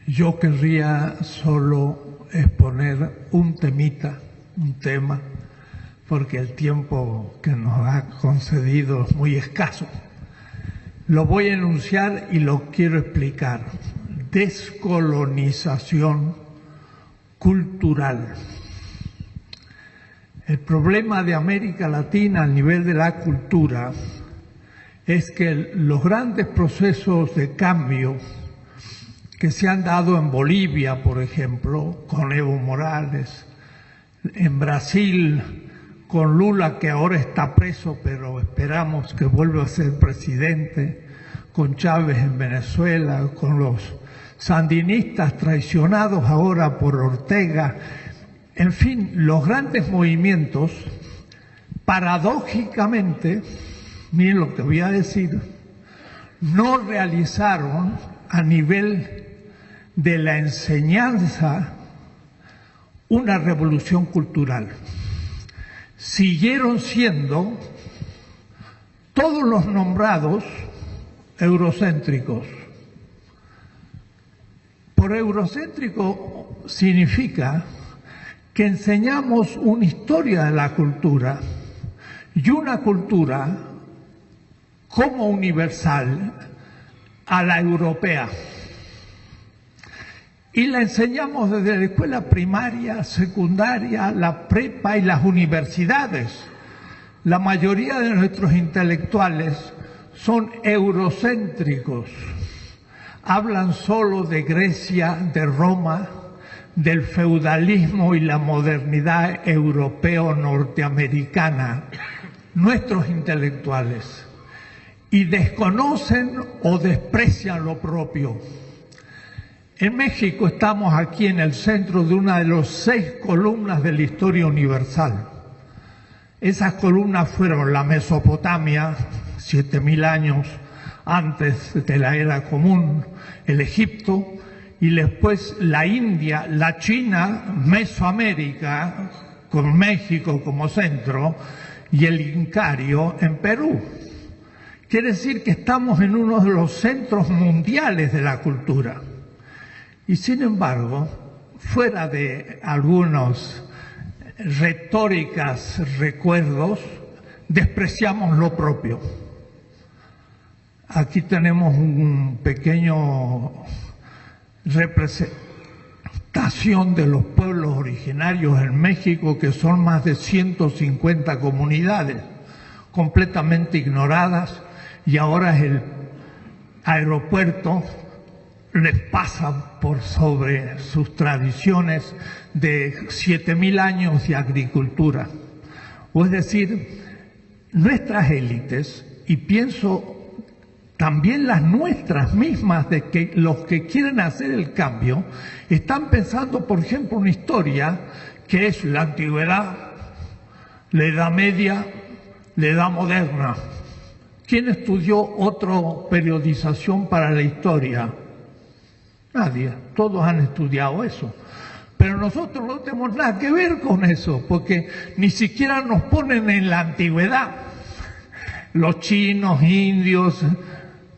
Yo querría solo exponer un tema, porque el tiempo que nos ha concedido es muy escaso. Lo voy a enunciar y lo quiero explicar. Descolonización cultural. El problema de América Latina a nivel de la cultura es que los grandes procesos de cambio que se han dado en Bolivia, por ejemplo, con Evo Morales, en Brasil, con Lula, que ahora está preso, pero esperamos que vuelva a ser presidente, con Chávez en Venezuela, con los sandinistas traicionados ahora por Ortega. En fin, los grandes movimientos, paradójicamente, miren lo que voy a decir, no realizaron a nivel de la enseñanza una revolución cultural. Siguieron siendo todos los nombrados eurocéntricos. Por eurocéntrico significa que enseñamos una historia de la cultura y una cultura como universal a la europea. Y la enseñamos desde la escuela primaria, secundaria, la prepa y las universidades. La mayoría de nuestros intelectuales son eurocéntricos. Hablan solo de Grecia, de Roma, del feudalismo y la modernidad europeo-norteamericana. Nuestros intelectuales. Y desconocen o desprecian lo propio. En México estamos aquí en el centro de una de las 6 columnas de la historia universal. Esas columnas fueron la Mesopotamia, 7000 años antes de la era común, el Egipto, y después la India, la China, Mesoamérica, con México como centro, y el Incario en Perú. Quiere decir que estamos en uno de los centros mundiales de la cultura. Y sin embargo, fuera de algunos retóricas recuerdos, despreciamos lo propio. Aquí tenemos un pequeño representación de los pueblos originarios en México, que son más de 150 comunidades, completamente ignoradas, y ahora el aeropuerto les pasa por sobre sus tradiciones de 7000 años de agricultura. O es decir, nuestras élites, y pienso también las nuestras mismas, de que los que quieren hacer el cambio, están pensando, por ejemplo, una historia que es la antigüedad, la Edad Media, la Edad Moderna. ¿Quién estudió otra periodización para la historia? Nadie, todos han estudiado eso. Pero nosotros no tenemos nada que ver con eso, porque ni siquiera nos ponen en la antigüedad. Los chinos, indios,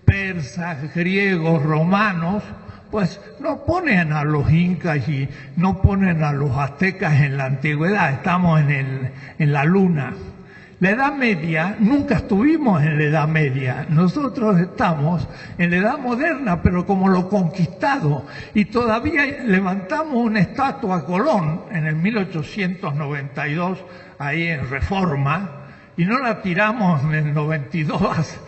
persas, griegos, romanos, pues no ponen a los incas y no ponen a los aztecas en la antigüedad, estamos en la luna. La Edad Media, nunca estuvimos en la Edad Media, nosotros estamos en la Edad Moderna, pero como lo conquistado, y todavía levantamos una estatua a Colón en el 1892, ahí en Reforma, y no la tiramos en el 92,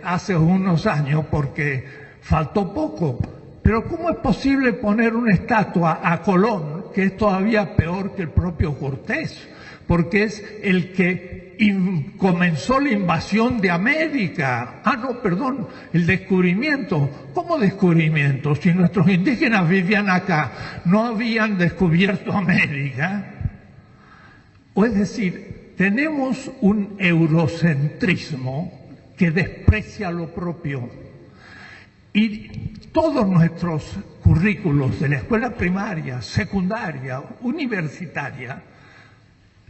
hace unos años, porque faltó poco. Pero ¿cómo es posible poner una estatua a Colón, que es todavía peor que el propio Cortés? Porque es el que comenzó la invasión de América. El descubrimiento. ¿Cómo descubrimiento? Si nuestros indígenas vivían acá, no habían descubierto América. O es decir, tenemos un eurocentrismo que desprecia lo propio. Y todos nuestros currículos de la escuela primaria, secundaria, universitaria,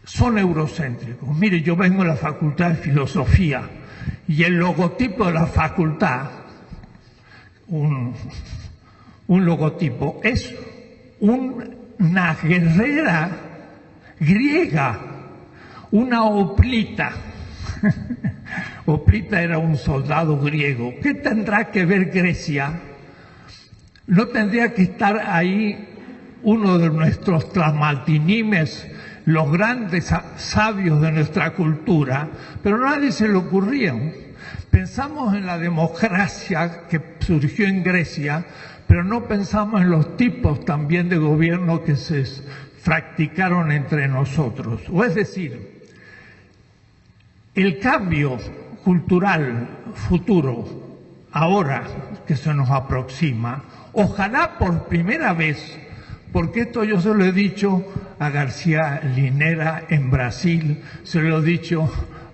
son eurocéntricos. Mire, yo vengo de la Facultad de Filosofía y el logotipo de la facultad, un logotipo, es una guerrera griega, una hoplita. Hoplita era un soldado griego. ¿Qué tendrá que ver Grecia? ¿No tendría que estar ahí uno de nuestros tlamaltinimes, los grandes sabios de nuestra cultura? Pero a nadie se le ocurría. Pensamos en la democracia que surgió en Grecia, pero no pensamos en los tipos también de gobierno que se practicaron entre nosotros. O es decir, el cambio cultural futuro, ahora que se nos aproxima, ojalá por primera vez, porque esto yo se lo he dicho a García Linera en Brasil, se lo he dicho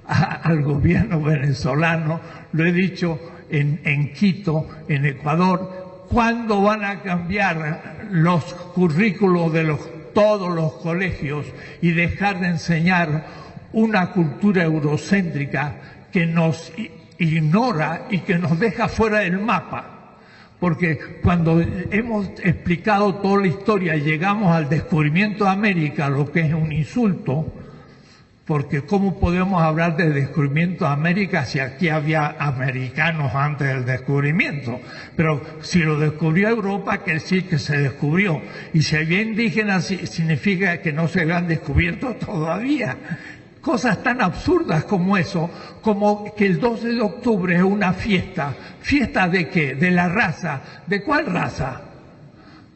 al gobierno venezolano, lo he dicho en Quito, en Ecuador. ¿Cuándo van a cambiar los currículos de todos los colegios y dejar de enseñar una cultura eurocéntrica que nos ignora y que nos deja fuera del mapa? Porque cuando hemos explicado toda la historia y llegamos al descubrimiento de América, lo que es un insulto, porque ¿cómo podemos hablar de descubrimiento de América si aquí había americanos antes del descubrimiento? Pero si lo descubrió Europa, quiere decir que se descubrió. Y si había indígenas, significa que no se habían descubierto todavía. Cosas tan absurdas como eso, como que el 12 de octubre es una fiesta. ¿Fiesta de qué? De la raza. ¿De cuál raza?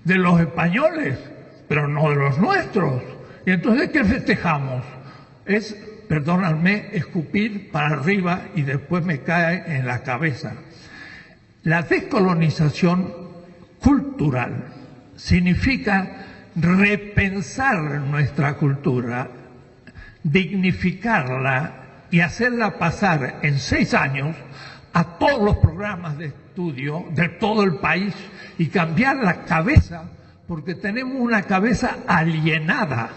De los españoles, pero no de los nuestros. ¿Y entonces qué festejamos? Es, perdónenme, escupir para arriba y después me cae en la cabeza. La descolonización cultural significa repensar nuestra cultura, dignificarla y hacerla pasar en 6 años a todos los programas de estudio de todo el país y cambiar la cabeza, porque tenemos una cabeza alienada.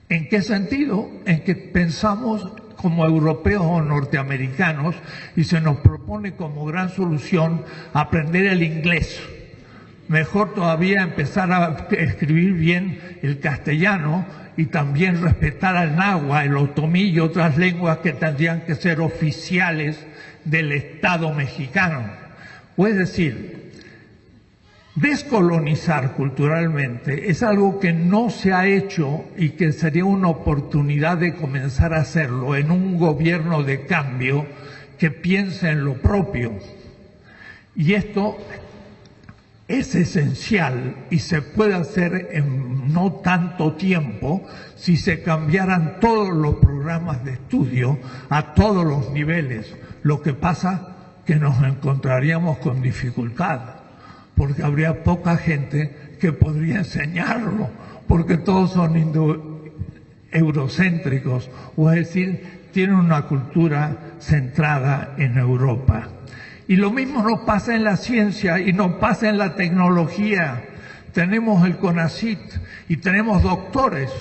¿En qué sentido? En que pensamos como europeos o norteamericanos y se nos propone como gran solución aprender el inglés. Mejor todavía empezar a escribir bien el castellano y también respetar al náhuatl, el otomí y otras lenguas que tendrían que ser oficiales del Estado mexicano. O es decir, descolonizar culturalmente es algo que no se ha hecho y que sería una oportunidad de comenzar a hacerlo en un gobierno de cambio que piense en lo propio. Y esto es esencial y se puede hacer en no tanto tiempo si se cambiaran todos los programas de estudio a todos los niveles. Lo que pasa que nos encontraríamos con dificultad, porque habría poca gente que podría enseñarlo, porque todos son eurocéntricos, o es decir, tienen una cultura centrada en Europa. Y lo mismo nos pasa en la ciencia y nos pasa en la tecnología. Tenemos el CONACYT y tenemos doctores,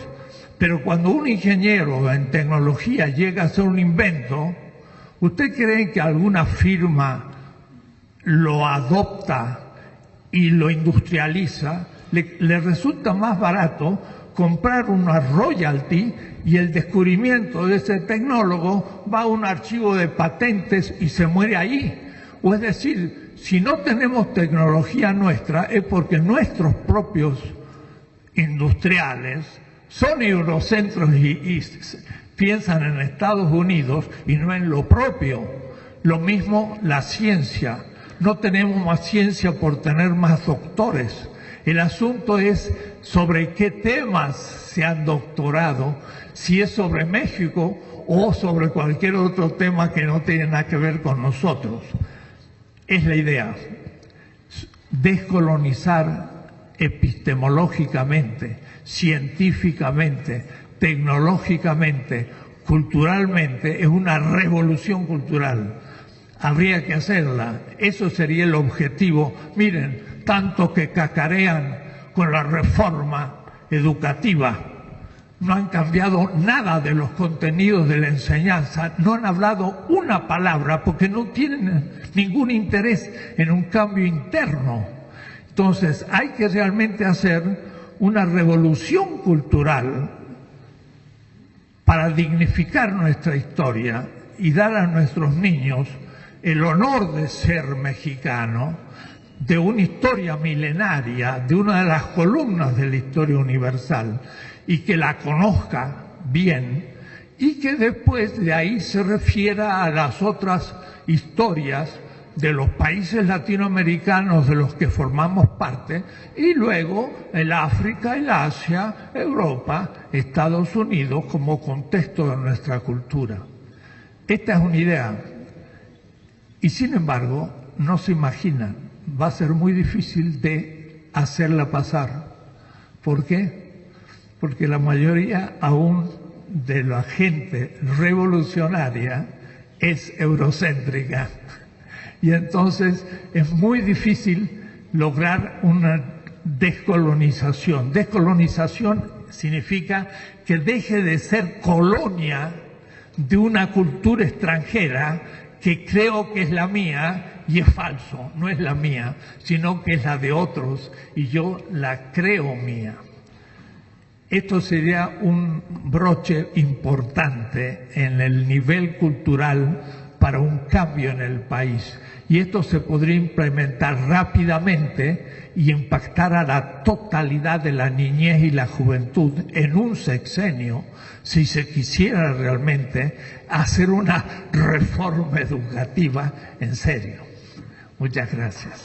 pero cuando un ingeniero en tecnología llega a hacer un invento, ¿usted cree que alguna firma lo adopta y lo industrializa? Le resulta más barato comprar una royalty y el descubrimiento de ese tecnólogo va a un archivo de patentes y se muere ahí. O es decir, si no tenemos tecnología nuestra es porque nuestros propios industriales son eurocentros y piensan en Estados Unidos y no en lo propio. Lo mismo la ciencia. No tenemos más ciencia por tener más doctores. El asunto es sobre qué temas se han doctorado, si es sobre México o sobre cualquier otro tema que no tiene nada que ver con nosotros. Es la idea, descolonizar epistemológicamente, científicamente, tecnológicamente, culturalmente, es una revolución cultural. Habría que hacerla, eso sería el objetivo. Miren, tanto que cacarean con la reforma educativa. no han cambiado nada de los contenidos de la enseñanza, no han hablado una palabra porque no tienen ningún interés en un cambio interno. Entonces hay que realmente hacer una revolución cultural para dignificar nuestra historia y dar a nuestros niños el honor de ser mexicano, de una historia milenaria, de una de las columnas de la historia universal, y que la conozca bien, y que después de ahí se refiera a las otras historias de los países latinoamericanos de los que formamos parte, y luego el África, el Asia, Europa, Estados Unidos como contexto de nuestra cultura. Esta es una idea, y sin embargo no se imagina, va a ser muy difícil de hacerla pasar. ¿Por qué? Porque la mayoría aún de la gente revolucionaria es eurocéntrica. Y entonces es muy difícil lograr una descolonización. Descolonización significa que deje de ser colonia de una cultura extranjera que creo que es la mía y es falso, no es la mía, sino que es la de otros y yo la creo mía. Esto sería un broche importante en el nivel cultural para un cambio en el país. Y esto se podría implementar rápidamente y impactar a la totalidad de la niñez y la juventud en un sexenio, si se quisiera realmente hacer una reforma educativa en serio. Muchas gracias.